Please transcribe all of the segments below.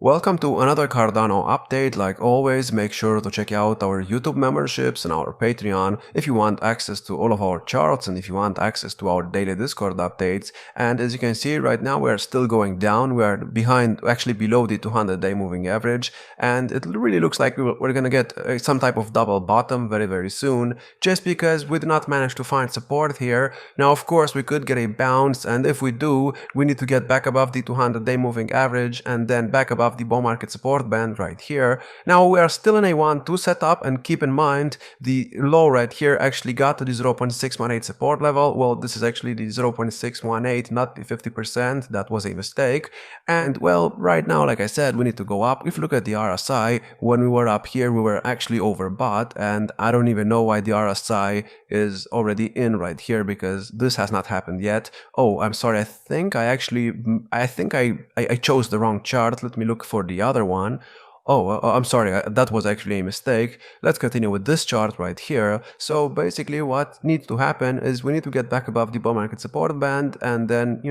Welcome to another Cardano update. Like always, make sure to check out our YouTube memberships and our Patreon if you want access to all of our charts and if you want access to our daily Discord updates. And as you can see right now, we are still going down. We are actually below the 200-day moving average, and it really looks like we're gonna get some type of double bottom very soon, just because we did not manage to find support here. Now, of course, we could get a bounce, and if we do, we need to get back above the 200-day moving average and then back above the bull market support band right here. Now we are still in a 1-2 setup, and keep in mind the low right here actually got to the 0.618 support level. Well, this is actually the 0.618, not the 50%. That was a mistake. And well, right now, like I said, we need to go up. If you look at the RSI, when we were up here, we were actually overbought, and I don't even know why the RSI is already in right here, because this has not happened yet. Oh, I'm sorry. I think I chose the wrong chart. Let me look for the other one. Oh, I'm sorry, that was actually a mistake. Let's continue with this chart right here. So basically what needs to happen is we need to get back above the bull market support band and then,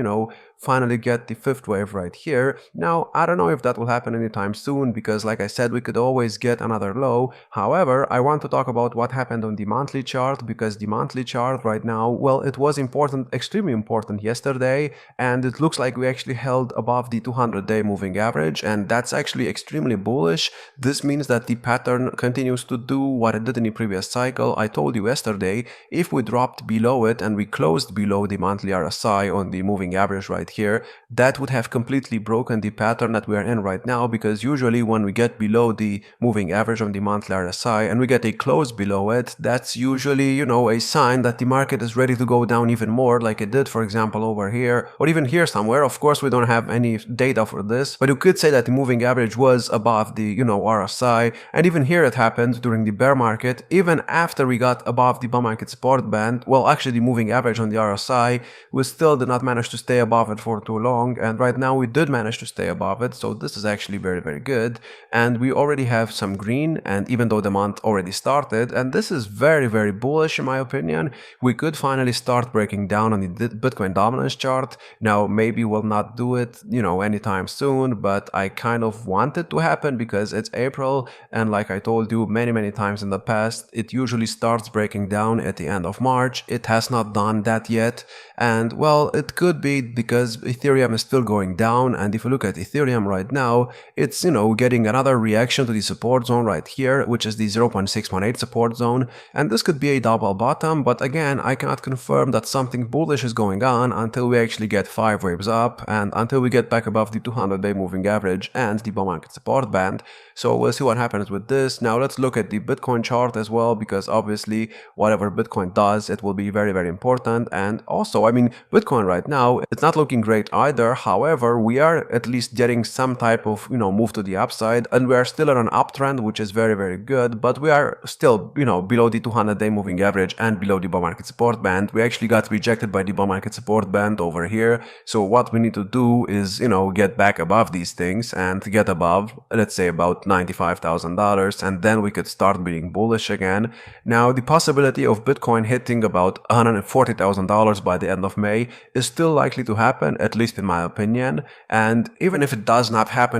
finally get the fifth wave right here. Now, I don't know if that will happen anytime soon, because like I said, we could always get another low. However, I want to talk about what happened on the monthly chart, because the monthly chart right now, well, it was important, extremely important yesterday, and it looks like we actually held above the 200-day moving average, and that's actually extremely bullish. This means that the pattern continues to do what it did in the previous cycle. I told you yesterday, if we dropped below it and we closed below the monthly RSI on the moving average right here, that would have completely broken the pattern that we are in right now, because usually when we get below the moving average on the monthly RSI and we get a close below it, that's usually, a sign that the market is ready to go down even more, like it did, for example, over here or even here somewhere. Of course, we don't have any data for this, but you could say that the moving average was above the, RSI, and even here it happened during the bear market, even after we got above the bull market support band. Well, actually the moving average on the RSI, we still did not manage to stay above it for too long, and right now we did manage to stay above it, so this is actually very good, and we already have some green, and even though the month already started, and this is very bullish in my opinion, we could finally start breaking down on the Bitcoin dominance chart. Now maybe we'll not do it, anytime soon, but I kind of want it to happen because it's April, and like I told you many times in the past, it usually starts breaking down at the end of March. It has not done that yet, and well, it could be because Ethereum is still going down, and if you look at Ethereum right now, it's, getting another reaction to the support zone right here, which is the 0.618 support zone, and this could be a double bottom, but again, I cannot confirm that something bullish is going on until we actually get 5 waves up and until we get back above the 200-day moving average and the bull market support band. So we'll see what happens with this. Now let's look at the Bitcoin chart as well, because obviously whatever Bitcoin does, it will be very important. And also, I mean, Bitcoin right now, it's not looking great either. However, we are at least getting some type of, move to the upside, and we are still on an uptrend, which is very good, but we are still, below the 200-day moving average and below the bull market support band. We actually got rejected by the bull market support band over here. So what we need to do is, get back above these things and get above, let's say, about $95,000, and then we could start being bullish again. Now, the possibility of Bitcoin hitting about $140,000 by the end of May is still likely to happen, at least in my opinion. And even if it does not happen,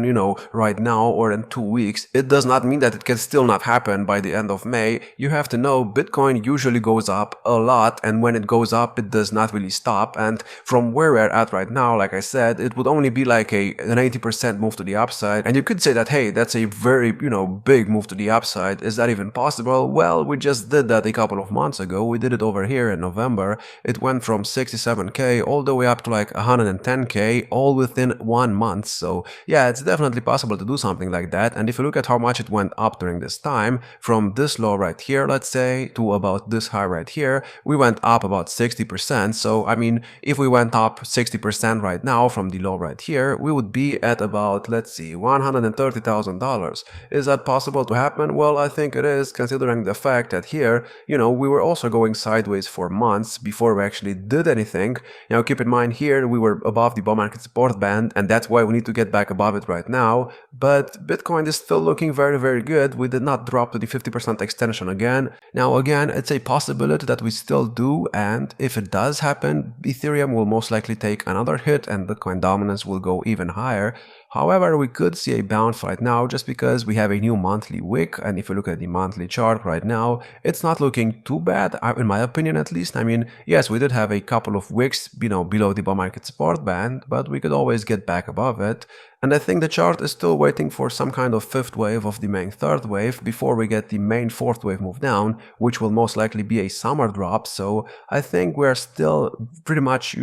right now or in 2 weeks, it does not mean that it can still not happen by the end of May. You have to know Bitcoin usually goes up a lot, and when it goes up, it does not really stop. And from where we're at right now, like I said, it would only be like an 80% move to the upside. And you could say that, hey, that's a very, big move to the upside. Is that even possible? Well, we just did that a couple of months ago. We did it over here in November. It went from 67k all the way up to like 110k, all within 1 month. So yeah, it's definitely possible to do something like that. And if you look at how much it went up during this time, from this low right here, let's say, to about this high right here, we went up about 60%. So I mean, if we went up 60% right now from the low right here, we would be at about, let's see, $130,000. Is that possible to happen? Well, I think it is, considering the fact that here, we were also going sideways for months before we actually did anything. Now, keep in mind here, we we were above the bull market support band, and that's why we need to get back above it right now. But Bitcoin is still looking very, very good. We did not drop to the 50% extension again. Now, again, it's a possibility that we still do, and if it does happen, Ethereum will most likely take another hit and Bitcoin dominance will go even higher. However, we could see a bounce right now just because we have a new monthly wick, and if you look at the monthly chart right now, it's not looking too bad, in my opinion at least. I mean, yes, we did have a couple of wicks, below the bull market support band, but we could always get back above it. And I think the chart is still waiting for some kind of fifth wave of the main third wave before we get the main fourth wave move down, which will most likely be a summer drop. So I think we're still pretty much,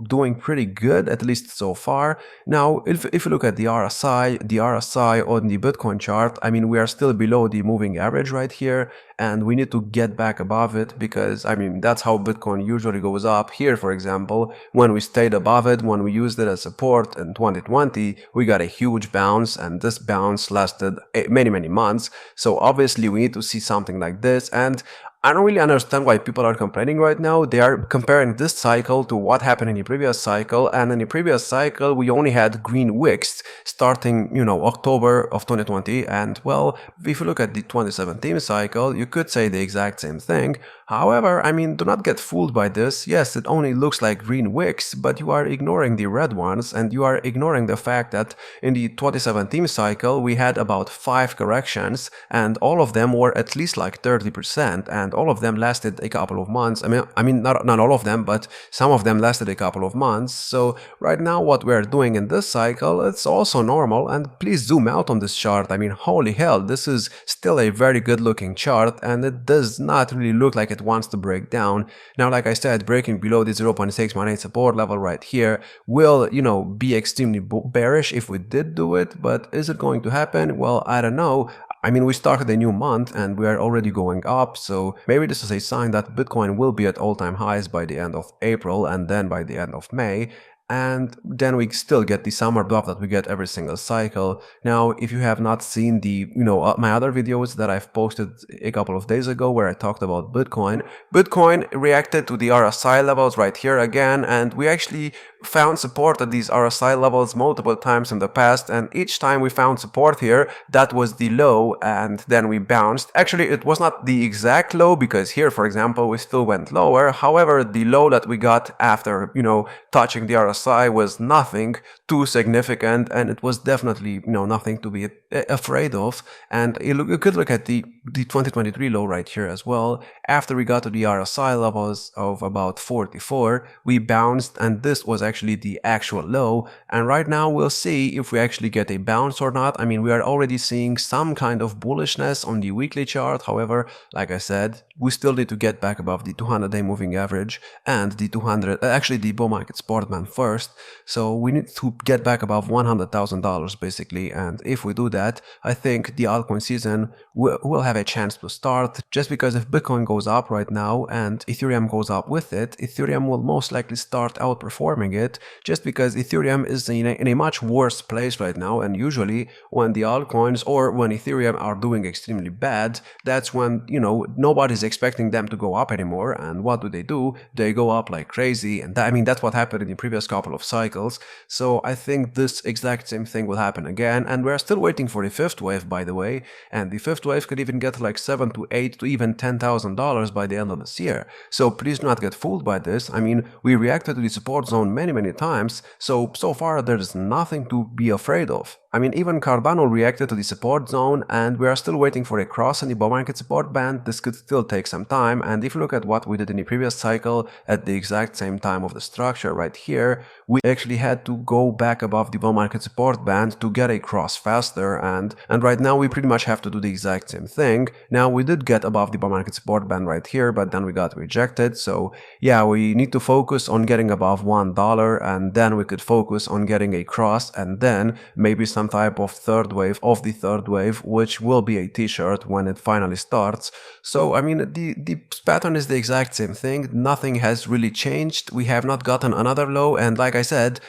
doing pretty good, at least so far. Now, if you look at the RSI on the Bitcoin chart, I mean, we are still below the moving average right here, and we need to get back above it because, I mean, that's how Bitcoin usually goes up. Here, for example, when we stayed above it, when we used it as support in 2020, we got a huge bounce, and this bounce lasted many, many months. So obviously we need to see something like this, and I don't really understand why people are complaining right now. They are comparing this cycle to what happened in the previous cycle, and in the previous cycle we only had green wicks starting, October of 2020, and well, if you look at the 2017 cycle, you could say the exact same thing. However, I mean, do not get fooled by this. Yes, it only looks like green wicks, but you are ignoring the red ones, and you are ignoring the fact that in the 2017 cycle we had about 5 corrections, and all of them were at least like 30%, and all of them lasted a couple of months. I mean, not all of them, but some of them lasted a couple of months. So right now what we're doing in this cycle, it's also normal, and please zoom out on this chart. I mean, holy hell, this is still a very good looking chart, and it does not really look like it wants to break down. Now, like I said, breaking below the 0.618 support level right here will, be extremely bearish if we did do it, but is it going to happen? Well, I don't know. I mean, we started a new month and we are already going up, so maybe this is a sign that Bitcoin will be at all-time highs by the end of April and then by the end of May. And then we still get the summer drop that we get every single cycle. Now, if you have not seen the, my other videos that I've posted a couple of days ago where I talked about Bitcoin reacted to the RSI levels right here again, and we actually found support at these RSI levels multiple times in the past, and each time we found support here, that was the low, and then we bounced. Actually, it was not the exact low, because here, for example, we still went lower. However, the low that we got after, touching the RSI was nothing too significant, and it was definitely, nothing to be afraid of. And you could look at the 2023 low right here as well. After we got to the RSI levels of about 44, we bounced, and this was actually the actual low. And right now we'll see if we actually get a bounce or not. I mean, we are already seeing some kind of bullishness on the weekly chart. However, like I said, we still need to get back above the 200-day moving average and the the bull market support band first. So we need to get back above $100,000 basically, and if we do that, I think the altcoin season will have a chance to start, just because if Bitcoin goes up right now and Ethereum goes up with it, Ethereum will most likely start outperforming it, just because Ethereum is in a much worse place right now, and usually when the altcoins or when Ethereum are doing extremely bad, that's when, nobody's expecting them to go up anymore, and what do? They go up like crazy, and that's what happened in the previous couple of cycles. So I think this exact same thing will happen again, and we're still waiting for the fifth wave, by the way, and the fifth wave could even get like $7,000 to $8,000 to even $10,000 by the end of this year. So please do not get fooled by this. I mean, we reacted to the support zone many times, so far there's nothing to be afraid of. I mean, even Cardano reacted to the support zone, and we are still waiting for a cross in the bull market support band. This could still take some time, and if you look at what we did in the previous cycle at the exact same time of the structure right here, we actually had to go back above the bull market support band to get a cross faster, and right now we pretty much have to do the exact same thing. Now, we did get above the bull market support band right here, but then we got rejected, so yeah, we need to focus on getting above $1, and then we could focus on getting a cross, and then maybe some type of third wave, which will be a t-shirt when it finally starts. So I mean, the pattern is the exact same thing. Nothing has really changed. We have not gotten another low, and like I said,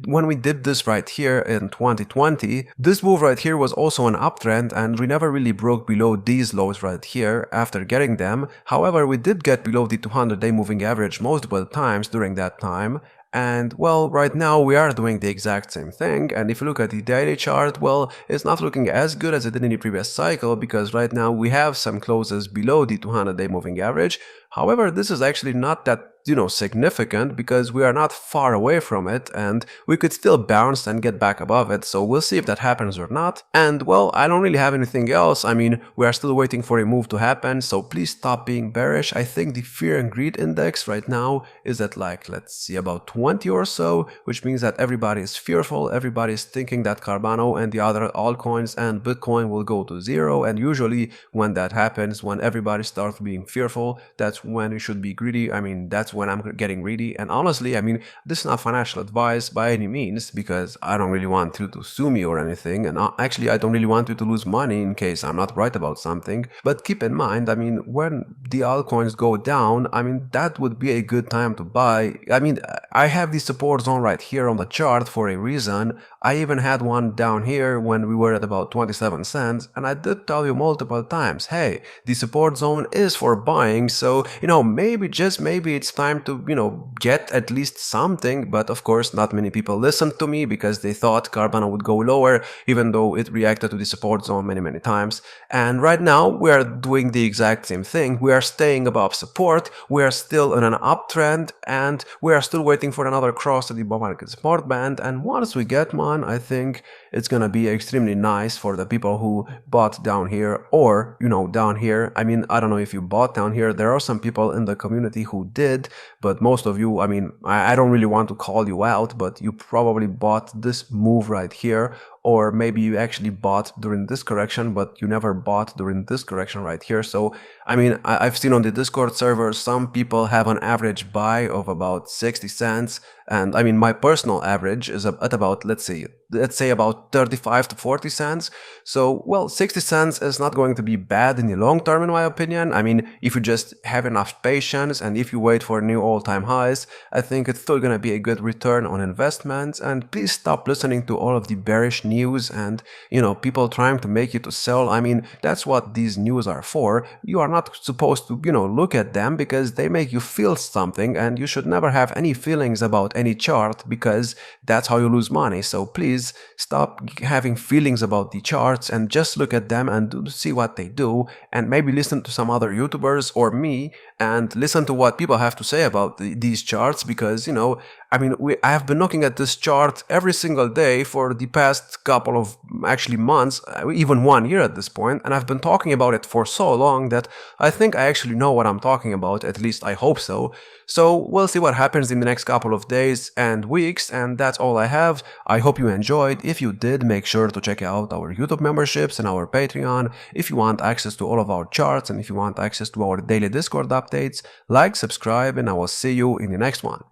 when we did this right here in 2020, this move right here was also an uptrend, and we never really broke below these lows right here after getting them. However, we did get below the 200-day moving average multiple times during that time, And well, right now we are doing the exact same thing. And if you look at the daily chart, well, it's not looking as good as it did in the previous cycle, because right now we have some closes below the 200-day moving average. However, this is actually not that significant, because we are not far away from it and we could still bounce and get back above it. So we'll see if that happens or not. And well, I don't really have anything else. I mean, we are still waiting for a move to happen, so please stop being bearish. I think the fear and greed index right now is at like, let's see, about 20 or so, which means that everybody is fearful. Everybody is thinking that Cardano and the other altcoins and Bitcoin will go to zero. And usually when that happens, when everybody starts being fearful, that's when you should be greedy. I mean, that's when I'm getting greedy. And honestly, I mean, this is not financial advice by any means, because I don't really want you to sue me or anything. And actually, I don't really want you to lose money in case I'm not right about something. But keep in mind, I mean, when the altcoins go down, I mean, that would be a good time to buy. I mean, I have the support zone right here on the chart for a reason. I even had one down here when we were at about 27 cents, and I did tell you multiple times, hey, the support zone is for buying, so, maybe, just maybe it's time to, get at least something. But of course, not many people listened to me because they thought Cardano would go lower, even though it reacted to the support zone many times. And right now, we are doing the exact same thing. We are staying above support, we are still in an uptrend, and we are still waiting for another cross to the bull market support band. And once we get one, I think it's gonna be extremely nice for the people who bought down here, or down here. I mean, I don't know if you bought down here. There are some people in the community who did, but most of you, I mean, I don't really want to call you out, but you probably bought this move right here, or maybe you actually bought during this correction, but you never bought during this correction right here. So, I mean, I've seen on the Discord server, some people have an average buy of about 60 cents. And I mean, my personal average is at about, let's say about 35 to 40 cents. So, well, 60 cents is not going to be bad in the long term, in my opinion. I mean, if you just have enough patience and if you wait for new all-time highs, I think it's still going to be a good return on investment. And please stop listening to all of the bearish news and, people trying to make you to sell. I mean, that's what these news are for. You are not supposed to, look at them because they make you feel something, and you should never have any feelings about any chart, because that's how you lose money. So please stop having feelings about the charts and just look at them and see what they do, and maybe listen to some other YouTubers or me and listen to what people have to say about these charts, because I mean, I have been looking at this chart every single day for the past couple of actually months, even 1 year at this point, and I've been talking about it for so long that I think I actually know what I'm talking about. At least I hope so. So we'll see what happens in the next couple of days and weeks, and that's all I have. I hope you enjoyed. If you did, make sure to check out our YouTube memberships and our Patreon if you want access to all of our charts, and if you want access to our daily Discord updates. Like, subscribe, and I will see you in the next one.